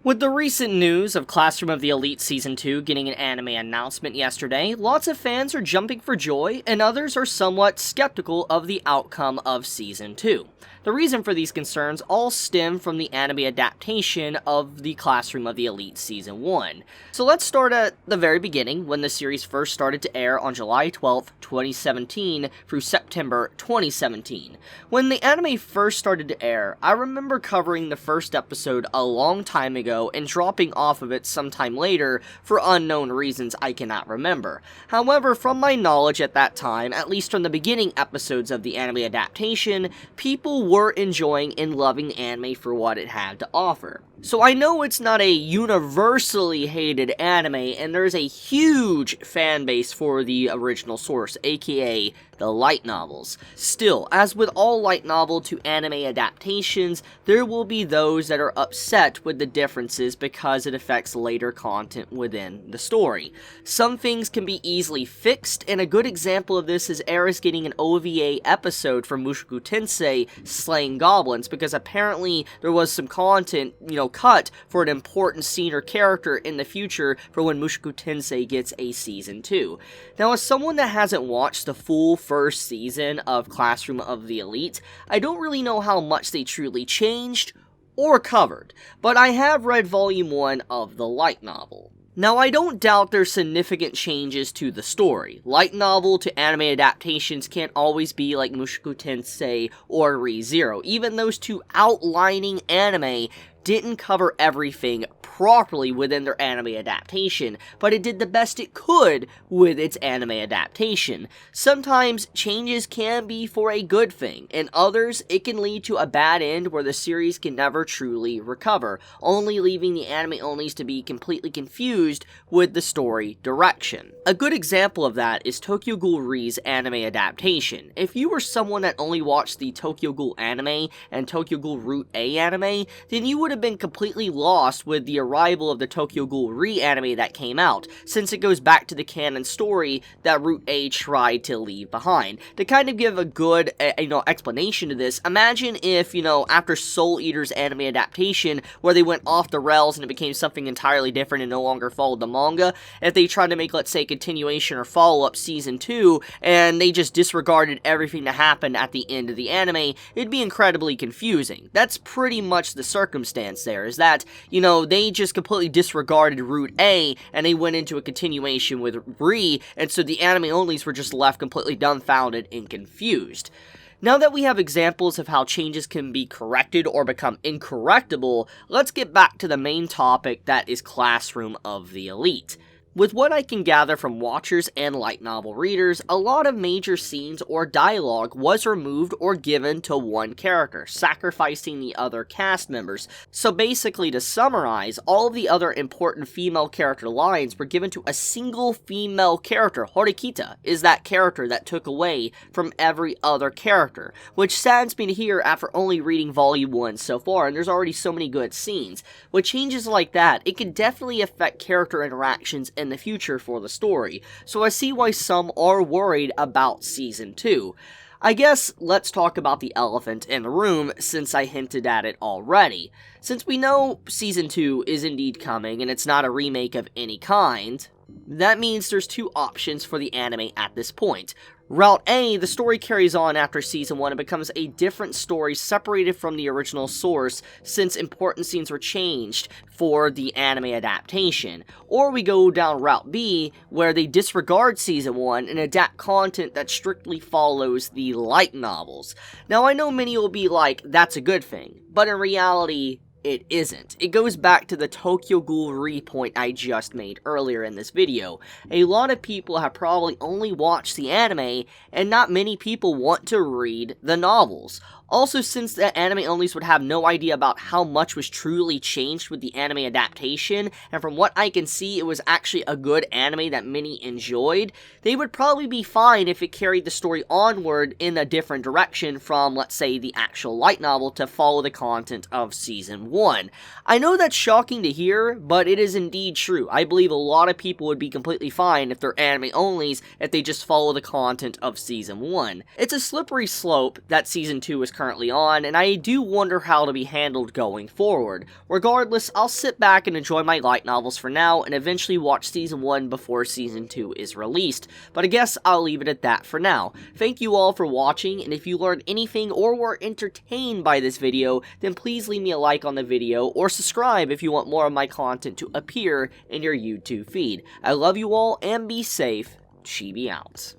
With the recent news of Classroom of the Elite Season 2 getting an anime announcement yesterday, lots of fans are jumping for joy, and others are somewhat skeptical of the outcome of Season 2. The reason for these concerns all stem from the anime adaptation of the Classroom of the Elite Season 1. So let's start at the very beginning, when the series first started to air on July 12, 2017 through September 2017. When the anime first started to air, I remember covering the first episode a long time ago and dropping off of it sometime later for unknown reasons I cannot remember. However, from my knowledge at that time, at least from the beginning episodes of the anime adaptation, people were enjoying and loving the anime for what it had to offer. So I know it's not a universally hated anime, and there's a huge fan base for the original source, aka the light novels. Still, as with all light novel to anime adaptations, there will be those that are upset with the differences because it affects later content within the story. Some things can be easily fixed, and a good example of this is Eris getting an OVA episode from Mushoku Tensei slaying goblins, because apparently there was some content, cut for an important scene or character in the future for when Mushoku Tensei gets a Season 2. Now, as someone that hasn't watched the full first season of Classroom of the Elite, I don't really know how much they truly changed or covered, but I have read Volume 1 of the light novel. Now, I don't doubt there's significant changes to the story. Light novel to anime adaptations can't always be like Mushoku Tensei or Re:Zero. Even those two outlining anime didn't cover everything properly within their anime adaptation, but it did the best it could with its anime adaptation. Sometimes changes can be for a good thing, and others it can lead to a bad end where the series can never truly recover, only leaving the anime-onlys to be completely confused with the story direction. A good example of that is Tokyo Ghoul Re's anime adaptation. If you were someone that only watched the Tokyo Ghoul anime and Tokyo Ghoul Route A anime, then you would have been completely lost with the arrival of the Tokyo Ghoul Re anime that came out, since it goes back to the canon story that Route A tried to leave behind. To kind of give a good, explanation to this, imagine if, after Soul Eater's anime adaptation, where they went off the rails and it became something entirely different and no longer followed the manga, if they tried to make, let's say, continuation or follow-up Season 2, and they just disregarded everything that happened at the end of the anime, it'd be incredibly confusing. That's pretty much the circumstance there, is that, they just completely disregarded Route A, and they went into a continuation with Re, and so the anime-onlys were just left completely dumbfounded and confused. Now that we have examples of how changes can be corrected or become incorrectable, let's get back to the main topic that is Classroom of the Elite. With what I can gather from watchers and light novel readers, a lot of major scenes or dialogue was removed or given to one character, sacrificing the other cast members. So basically, to summarize, all of the other important female character lines were given to a single female character. Horikita is that character that took away from every other character, which saddens me to hear after only reading Volume 1 so far, and there's already so many good scenes. With changes like that, it can definitely affect character interactions in the future for the story, so I see why some are worried about Season 2. I guess let's talk about the elephant in the room, since I hinted at it already. Since we know Season 2 is indeed coming, and it's not a remake of any kind, that means there's two options for the anime at this point. Route A, the story carries on after Season 1 and becomes a different story separated from the original source since important scenes were changed for the anime adaptation. Or we go down Route B, where they disregard Season 1 and adapt content that strictly follows the light novels. Now, I know many will be like, that's a good thing, but in reality, it isn't. It goes back to the Tokyo Ghoul Re point I just made earlier in this video. A lot of people have probably only watched the anime, and not many people want to read the novels. Also, since the anime-onlys would have no idea about how much was truly changed with the anime adaptation, and from what I can see, it was actually a good anime that many enjoyed, they would probably be fine if it carried the story onward in a different direction from, let's say, the actual light novel to follow the content of Season 1. I know that's shocking to hear, but it is indeed true. I believe a lot of people would be completely fine if they're anime-onlys if they just follow the content of Season 1. It's a slippery slope that Season 2 is currently on, and I do wonder how it'll be handled going forward. Regardless, I'll sit back and enjoy my light novels for now, and eventually watch Season 1 before Season 2 is released, but I guess I'll leave it at that for now. Thank you all for watching, and if you learned anything or were entertained by this video, then please leave me a like on the video, or subscribe if you want more of my content to appear in your YouTube feed. I love you all, and be safe. Chibi out.